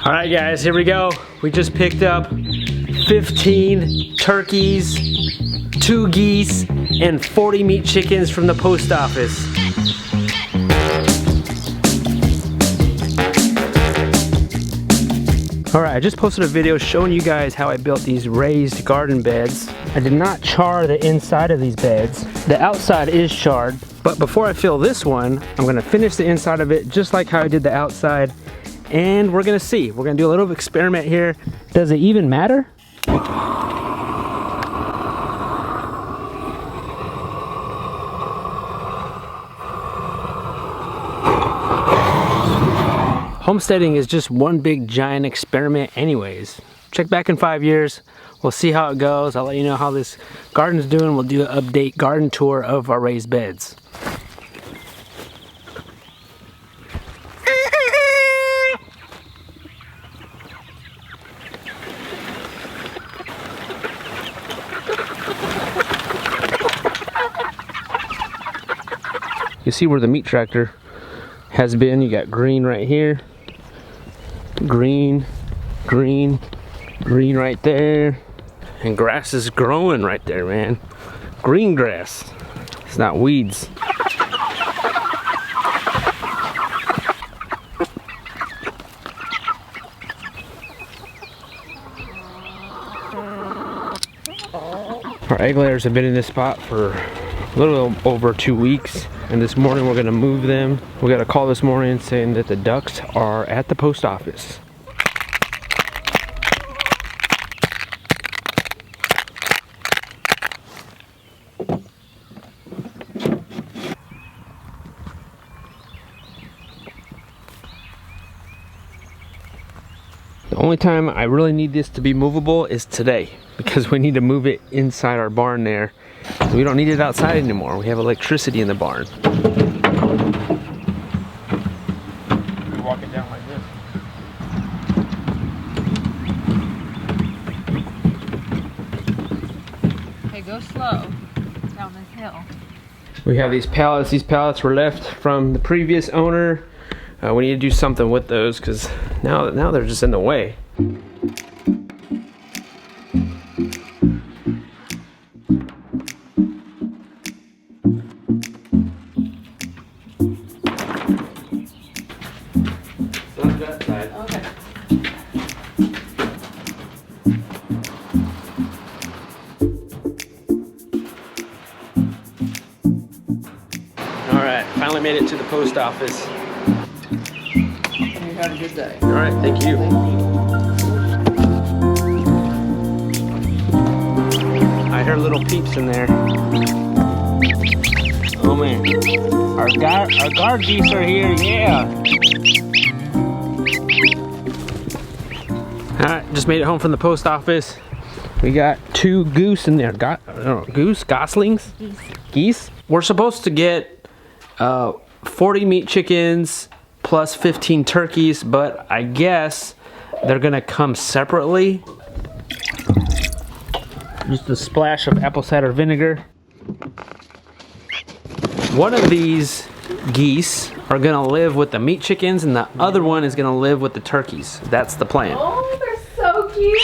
All right guys, here we go. We just picked up 15 turkeys, 2 geese, and 40 meat chickens from the post office. All right, I just posted a video showing you guys how I built these raised garden beds. I did not char the inside of these beds. The outside is charred, but before I fill this one, I'm gonna finish the inside of it just like how I did the outside. And we're gonna see. We're gonna do a little experiment here. Does it even matter? Homesteading is just one big giant experiment anyways. Check back in 5 years. We'll see how it goes. I'll let you know how this garden's doing. We'll do an update garden tour of our raised beds. You see where the meat tractor has been. You got green right here, green, green, green right there, and grass is growing right there, man. Green grass. It's not weeds. Our egg layers have been in this spot for a little over 2 weeks, and this morning we're gonna move them. We got a call this morning saying that the ducks are at the post office. The only time I really need this to be movable is today, because we need to move it inside our barn there. We don't need it outside anymore. We have electricity in the barn. You're walking down like this. Hey, go slow down this hill. We have these pallets. These pallets were left from the previous owner. We need to do something with those because now they're just in the way. Okay. All right, finally made it to the post office. You have a good day. All right, thank you. I heard little peeps in there. Oh man, our guard geese are here, yeah. All right, just made it home from the post office. We got 2 goose in there. Goslings? Geese. Geese? We're supposed to get 40 meat chickens plus 15 turkeys, but I guess they're gonna come separately. Just a splash of apple cider vinegar. One of these geese are gonna live with the meat chickens and the other one is gonna live with the turkeys. That's the plan. Oh, they're so cute.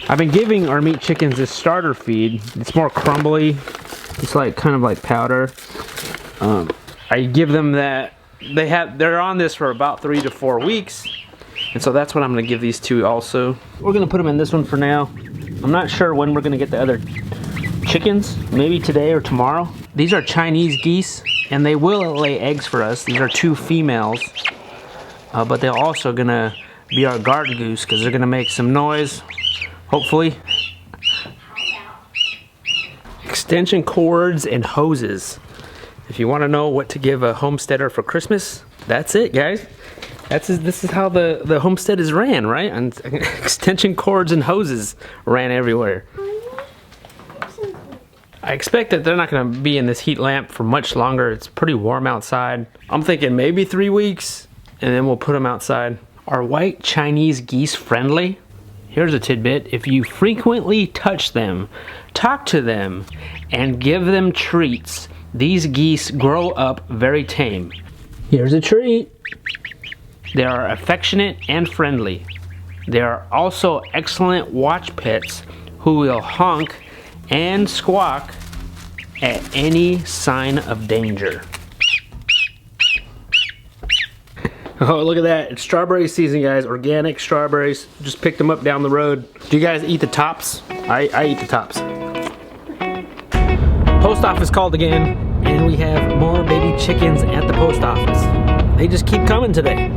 I've been giving our meat chickens this starter feed. It's more crumbly. It's like kind of like powder. I give them that. They're on this for about 3 to 4 weeks, and so that's what I'm gonna give these 2 also. We're gonna put them in this one for now. I'm not sure when we're gonna get the other chickens. Maybe today or tomorrow. These are Chinese geese, and they will lay eggs for us. These are 2 females, but they're also gonna be our guard goose because they're gonna make some noise. Hopefully. Extension cords and hoses. If you want to know what to give a homesteader for Christmas, that's it, guys. This is how the homestead is ran, right? And extension cords and hoses ran everywhere. I expect that they're not going to be in this heat lamp for much longer. It's pretty warm outside. I'm thinking maybe 3 weeks, and then we'll put them outside. Are white Chinese geese friendly? Here's a tidbit. If you frequently touch them, talk to them, and give them treats, these geese grow up very tame. Here's a treat. They are affectionate and friendly. They are also excellent watch pets who will honk and squawk at any sign of danger. Oh, look at that. It's strawberry season, guys. Organic strawberries. Just picked them up down the road. Do you guys eat the tops? I eat the tops. Post office called again, and we have more baby chickens at the post office. They just keep coming today.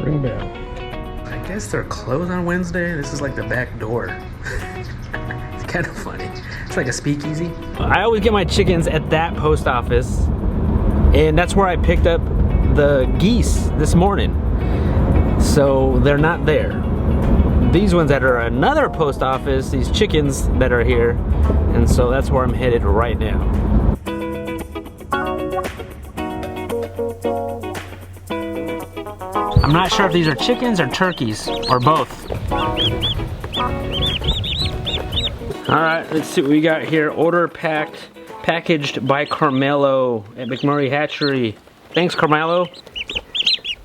Ring bell. I guess they're closed on Wednesday. This is like the back door. It's kind of funny. It's like a speakeasy. I always get my chickens at that post office, and that's where I picked up the geese this morning. So they're not there. These ones that are another post office, these chickens that are here, and so that's where I'm headed right now. I'm not sure if these are chickens or turkeys, or both. Alright, let's see what we got here. Order packaged by Carmelo at McMurray Hatchery. Thanks, Carmelo.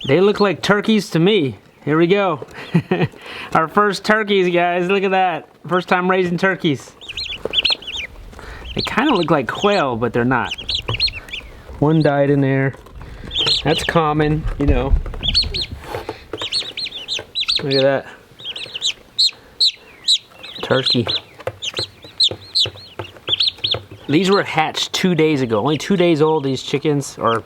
They look like turkeys to me. Here we go. Our first turkeys, guys. Look at that. First time raising turkeys. They kind of look like quail, but they're not. One died in there. That's common, you know. Look at that. Turkey. These were hatched 2 days ago. Only 2 days old, these chickens, or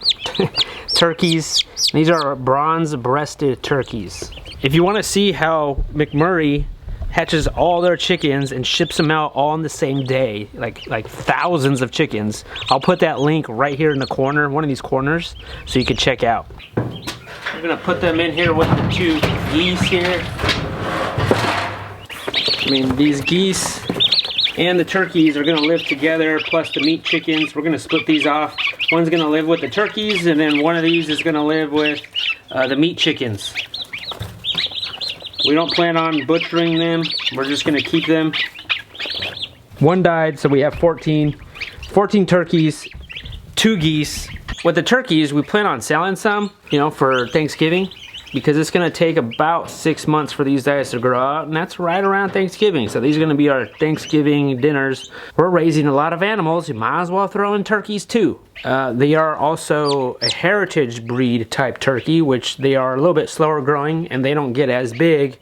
turkeys. These are bronze-breasted turkeys. If you want to see how McMurray hatches all their chickens and ships them out all on the same day, like thousands of chickens, I'll put that link right here in the corner, one of these corners, so you can check out. We're gonna put them in here with the two geese here. I mean, these geese and the turkeys are gonna live together, plus the meat chickens. We're gonna split these off. One's gonna live with the turkeys, and then one of these is gonna live with the meat chickens. We don't plan on butchering them. We're just gonna keep them. One died, so we have 14 turkeys, 2 geese. With the turkeys, we plan on selling some, you know, for Thanksgiving, because it's gonna take about 6 months for these guys to grow out, and that's right around Thanksgiving. So these are gonna be our Thanksgiving dinners. We're raising a lot of animals. You might as well throw in turkeys too. They are also a heritage breed type turkey, which they are a little bit slower growing, and they don't get as big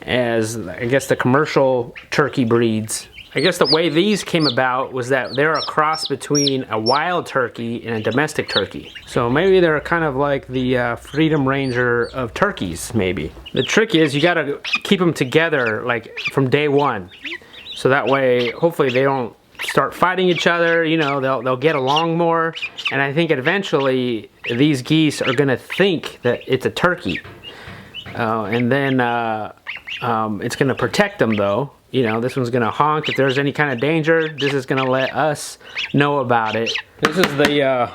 as, I guess, the commercial turkey breeds. I guess the way these came about was that they're a cross between a wild turkey and a domestic turkey. So maybe they're kind of like the Freedom Ranger of turkeys, maybe. The trick is you gotta keep them together like from day one. So that way, hopefully they don't start fighting each other, you know, they'll get along more. And I think eventually these geese are gonna think that it's a turkey. And then it's gonna protect them though. You know, this one's gonna honk if there's any kind of danger. This is gonna let us know about it. This is the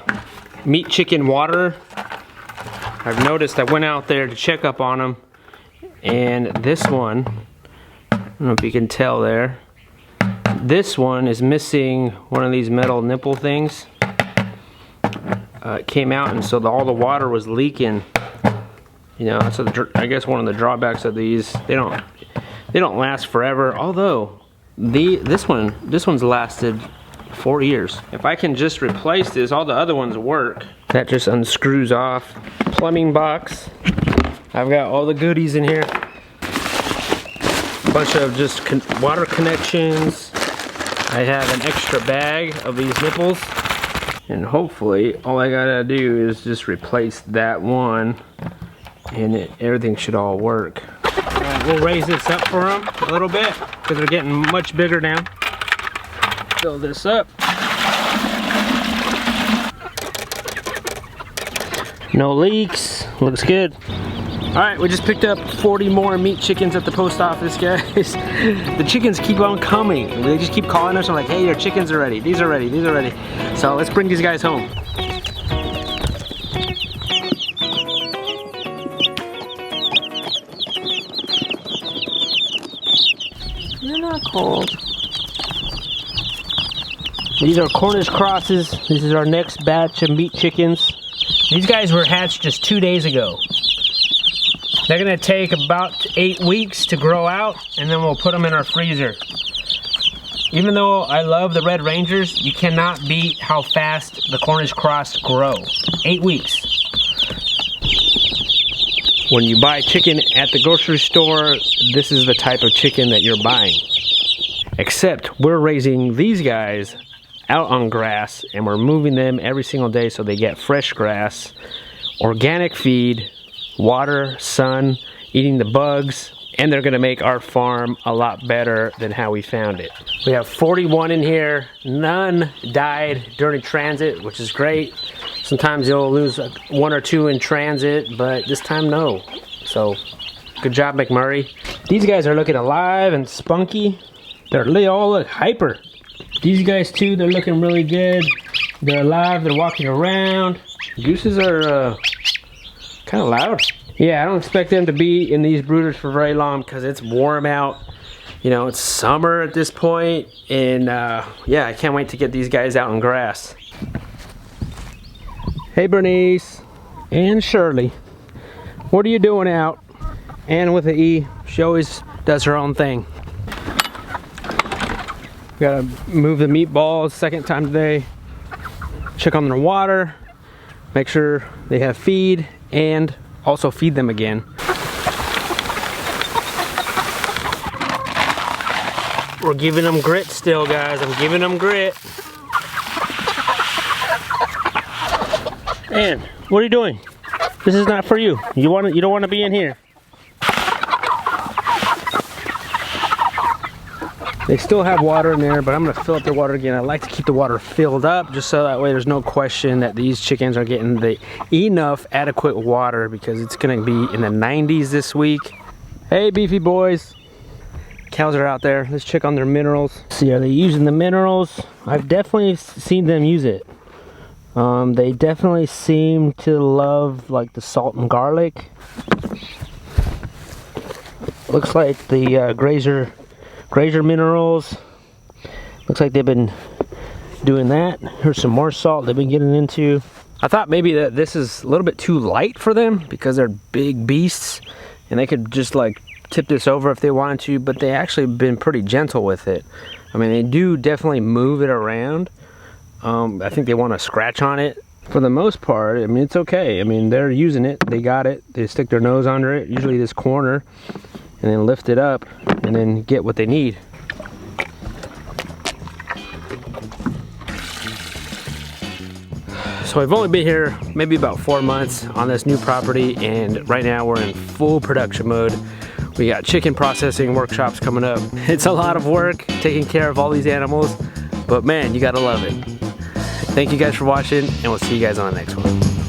meat chicken water. I've noticed I went out there to check up on them, and this one, I don't know if you can tell there, this one is missing one of these metal nipple things. It came out, and so all the water was leaking. You know, so I guess one of the drawbacks of these, they don't last forever, although this one's lasted 4 years. If I can just replace this, all the other ones work. That just unscrews off. Plumbing box. I've got all the goodies in here. A bunch of just water connections. I have an extra bag of these nipples. And hopefully, all I gotta do is just replace that one, and everything should all work. Alright, we'll raise this up for them a little bit because they're getting much bigger now. Fill this up. No leaks. Looks good. Alright, we just picked up 40 more meat chickens at the post office, guys. The chickens keep on coming. They just keep calling us and like, hey, your chickens are ready. These are ready. These are ready. So let's bring these guys home. They're not cold. These are Cornish crosses. This is our next batch of meat chickens. These guys were hatched just 2 days ago. They're gonna take about 8 weeks to grow out, and then we'll put them in our freezer. Even though I love the Red Rangers, you cannot beat how fast the Cornish cross grow. 8 weeks. When you buy chicken at the grocery store, this is the type of chicken that you're buying. Except we're raising these guys out on grass, and we're moving them every single day so they get fresh grass, organic feed, water, sun, eating the bugs, and they're gonna make our farm a lot better than how we found it. We have 41 in here. None died during transit, which is great. Sometimes you'll lose 1 or 2 in transit, but this time no. So good job, McMurray. These guys are looking alive and spunky. They all look hyper. These guys too, they're looking really good. They're alive, they're walking around. Gooses are kind of loud. Yeah, I don't expect them to be in these brooders for very long because it's warm out. You know, it's summer at this point, and yeah, I can't wait to get these guys out in grass. Hey Bernice and Shirley, what are you doing out? And with the E, she always does her own thing. Gotta move the meatballs second time today. Check on their water, make sure they have feed, and also feed them again. We're giving them grit still, guys. I'm giving them grit. And what are you doing? This is not for you. You don't want to be in here. They still have water in there, but I'm gonna fill up their water again. I like to keep the water filled up just so that way there's no question that these chickens are getting the enough adequate water, because it's gonna be in the 90s this week. Hey beefy boys. Cows are out there. Let's check on their minerals. See, are they using the minerals? I've definitely seen them use it. They definitely seem to love like the salt and garlic. Looks like the grazer minerals. Looks like they've been doing that. Here's some more salt they've been getting into. I thought maybe that this is a little bit too light for them because they're big beasts and they could just like tip this over if they wanted to, but they actually been pretty gentle with it. I mean, they do definitely move it around. I think they want to scratch on it. For the most part, I mean, it's okay. I mean, they're using it. They got it. They stick their nose under it, usually this corner, and then lift it up and then get what they need. So I've only been here maybe about 4 months on this new property, and right now we're in full production mode. We got chicken processing workshops coming up. It's a lot of work taking care of all these animals, but man, you gotta love it. Thank you guys for watching, and we'll see you guys on the next one.